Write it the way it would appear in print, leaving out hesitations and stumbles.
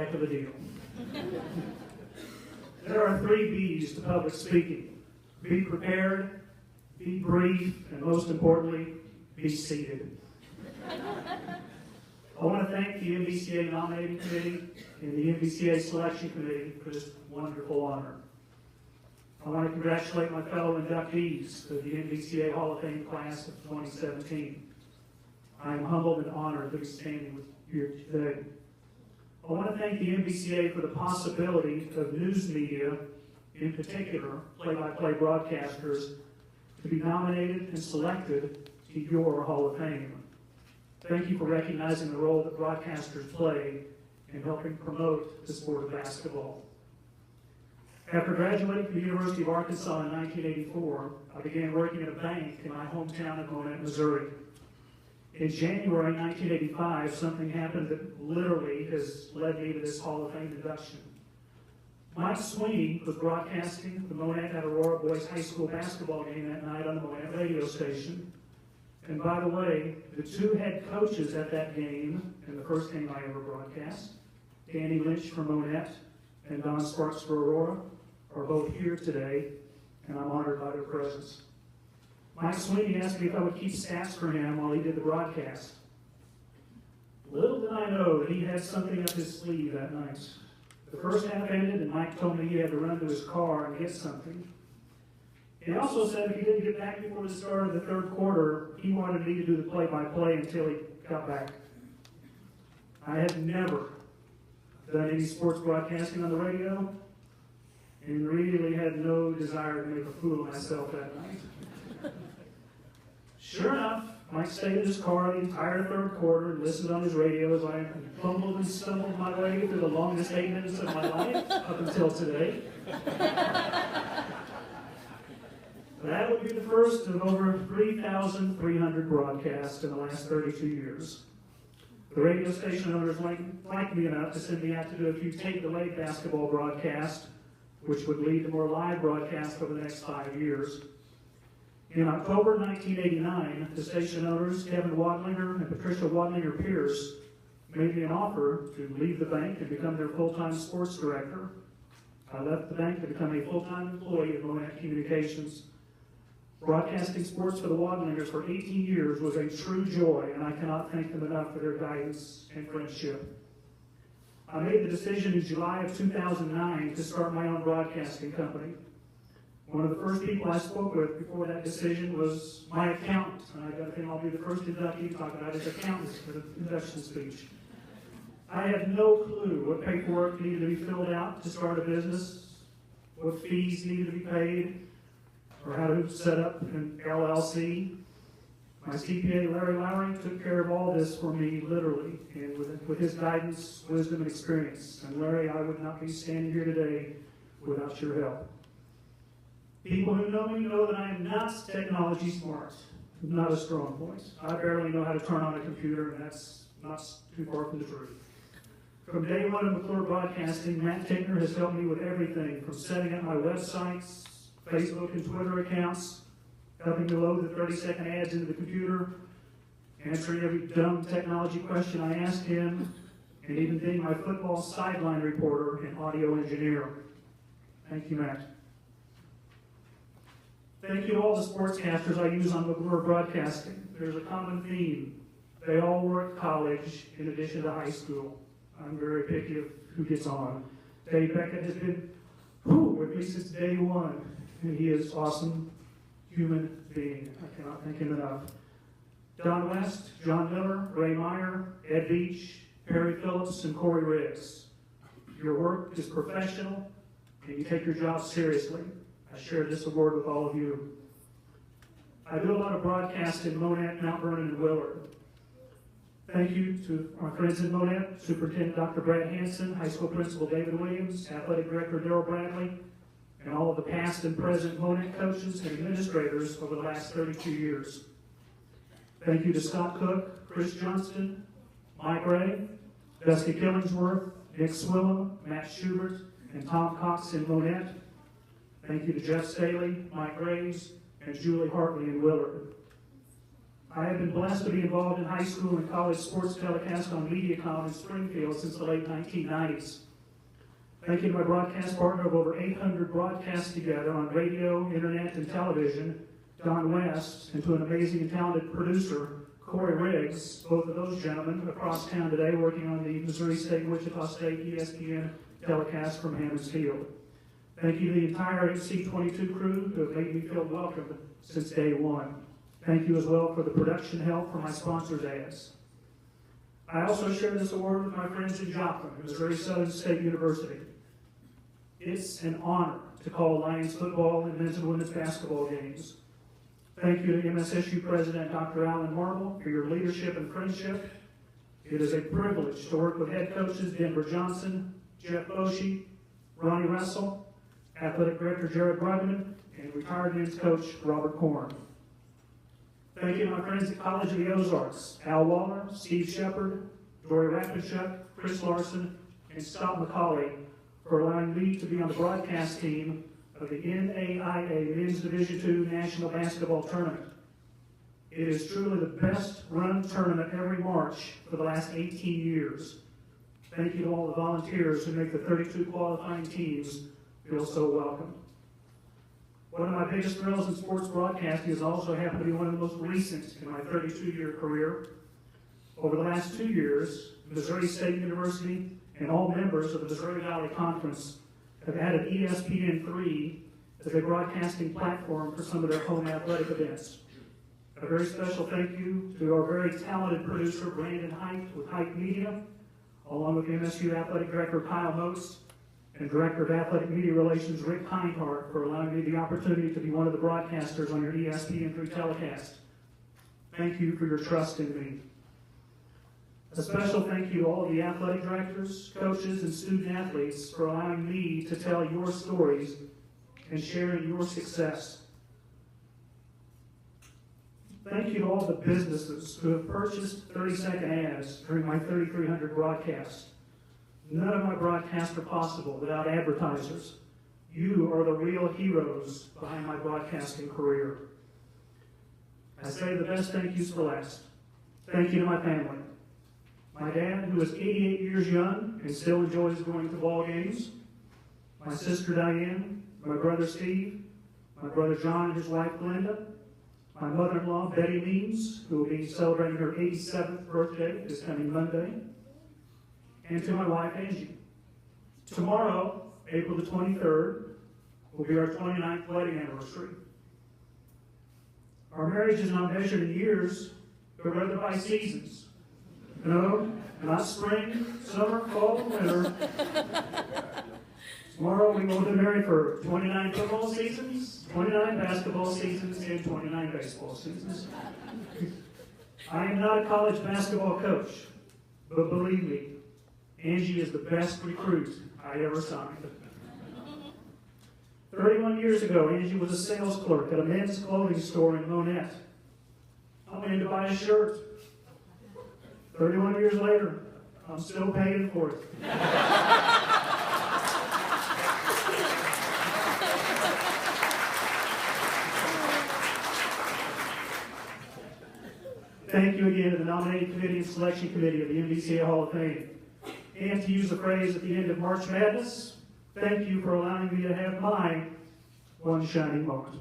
heck of a deal. There are 3 B's to public speaking. Be prepared, be brief, and most importantly, be seated. I want to thank the MBCA Nominating Committee and the MBCA Selection Committee for this wonderful honor. I want to congratulate my fellow inductees of the MBCA Hall of Fame class of 2017. I am humbled and honored to be standing with you here today. I want to thank the MBCA for the possibility of news media, in particular play-by-play broadcasters, to be nominated and selected to your Hall of Fame. Thank you for recognizing the role that broadcasters play in helping promote the sport of basketball. After graduating from the University of Arkansas in 1984, I began working at a bank in my hometown of Monette, Missouri. In January 1985, something happened that literally has led me to this Hall of Fame induction. Mike Sweeney was broadcasting the Monette at Aurora Boys High School basketball game that night on the Monette radio station. And by the way, the 2 head coaches at that game, and the first game I ever broadcast, Danny Lynch for Monette and Don Sparks for Aurora, are both here today, and I'm honored by their presence. Mike Sweeney asked me if I would keep stats for him while he did the broadcast. Little did I know that he had something up his sleeve that night. The first half ended, and Mike told me he had to run to his car and get something. He also said if he didn't get back before the start of the 3rd quarter, he wanted me to do the play-by-play until he got back. I had never done any sports broadcasting on the radio, and really had no desire to make a fool of myself that night. Sure enough, Mike stayed in his car the entire 3rd quarter and listened on his radio as I fumbled and stumbled my way through the longest 8 minutes of my life up until today. That would be the first of over 3,300 broadcasts in the last 32 years. The radio station owners liked me enough to send me out to do a few tape-delayed basketball broadcasts, which would lead to more live broadcasts over the next 5 years. In October 1989, the station owners, Kevin Wadlinger and Patricia Wadlinger-Pierce, made me an offer to leave the bank and become their full-time sports director. I left the bank to become a full-time employee of Monette Communications. Broadcasting sports for the Wadlingers for 18 years was a true joy, and I cannot thank them enough for their guidance and friendship. I made the decision in July of 2009 to start my own broadcasting company. One of the first people I spoke with before that decision was my accountant, and I got to think I'll be the first inductee to talk about his accountant for the induction speech. I had no clue what paperwork needed to be filled out to start a business, what fees needed to be paid, or how to set up an LLC. My CPA, Larry Lowry, took care of all this for me, literally, and with his guidance, wisdom, and experience. And Larry, I would not be standing here today without your help. People who know me know that I am not technology smart, not a strong point. I barely know how to turn on a computer, and that's not too far from the truth. From day one of McClure Broadcasting, Matt Tickner has helped me with everything from setting up my websites, Facebook and Twitter accounts, helping me load the 30-second ads into the computer, answering every dumb technology question I asked him, and even being my football sideline reporter and audio engineer. Thank you, Matt. Thank you to all the sportscasters I use on McClure Broadcasting. There's a common theme. They all were at college in addition to high school. I'm very picky of who gets on. Dave Beckett has been with me since day one, and he is awesome human being. I cannot thank him enough. Don West, John Miller, Ray Meyer, Ed Beach, Perry Phillips, and Corey Riggs. Your work is professional, and you take your job seriously. I share this award with all of you. I do a lot of broadcasts in Monette, Mount Vernon, and Willard. Thank you to our friends in Monette, Superintendent Dr. Brad Hanson, High School Principal David Williams, Athletic Director Darrell Bradley, and all of the past and present Monette coaches and administrators over the last 32 years. Thank you to Scott Cook, Chris Johnston, Mike Ray, Dusty Killingsworth, Nick Swillem, Matt Schubert, and Tom Cox in Monette. Thank you to Jeff Staley, Mike Graves, and Julie Hartley in Willard. I have been blessed to be involved in high school and college sports telecasts on MediaCom in Springfield since the late 1990s. Thank you to my broadcast partner of over 800 broadcasts together on radio, internet, and television, Don West, and to an amazing and talented producer, Corey Riggs, both of those gentlemen across town today working on the Missouri State, Wichita State ESPN telecast from Hammons Field. Thank you to the entire HC22 crew who have made me feel welcome since day one. Thank you as well for the production help from my sponsors' ads. I also share this award with my friends in Joplin, Missouri Southern State University. It's an honor to call Lions football and men's and women's basketball games. Thank you to MSSU President Dr. Alan Marble for your leadership and friendship. It is a privilege to work with head coaches Denver Johnson, Jeff Oshie, Ronnie Russell, Athletic Director Jared Brugman, and retired men's coach Robert Korn. Thank you to my friends at College of the Ozarks, Al Waller, Steve Shepard, Dory Rapichuk, Chris Larson, and Scott McCauley for allowing me to be on the broadcast team of the NAIA Men's Division II National Basketball Tournament. It is truly the best run tournament every March for the last 18 years. Thank you to all the volunteers who make the 32 qualifying teams feel so welcome. One of my biggest thrills in sports broadcasting has also happened to be one of the most recent in my 32-year career. Over the last 2 years, Missouri State University and all members of the Missouri Valley Conference have added ESPN3 as a broadcasting platform for some of their home athletic events. A very special thank you to our very talented producer, Brandon Height with Height Media, along with MSU Athletic Director Kyle Moats and Director of Athletic Media Relations Rick Heinhart for allowing me the opportunity to be one of the broadcasters on your ESPN3 telecast. Thank you for your trust in me. A special thank you to all of the athletic directors, coaches, and student athletes for allowing me to tell your stories and sharing your success. Thank you to all the businesses who have purchased 30-second ads during my 3,300 broadcasts. None of my broadcasts are possible without advertisers. You are the real heroes behind my broadcasting career. I say the best thank yous for last. Thank you to my family. My dad, who is 88 years young and still enjoys going to ball games. My sister Diane, my brother Steve, my brother John and his wife Glenda, my mother-in-law Betty Means, who will be celebrating her 87th birthday this coming Monday, and to my wife Angie. Tomorrow, April the 23rd, will be our 29th wedding anniversary. Our marriage is not measured in years, but rather by seasons. No, not spring, summer, fall, winter. Tomorrow we will be married for 29 football seasons, 29 basketball seasons, and 29 baseball seasons. I am not a college basketball coach, but believe me, Angie is the best recruit I ever signed. 31 years ago, Angie was a sales clerk at a men's clothing store in Monette. I went in to buy a shirt. 31 years later, I'm still paying for it. Thank you again to the nominating committee and selection committee of the MBCA Hall of Fame. And to use a phrase at the end of March Madness, thank you for allowing me to have my one shining moment.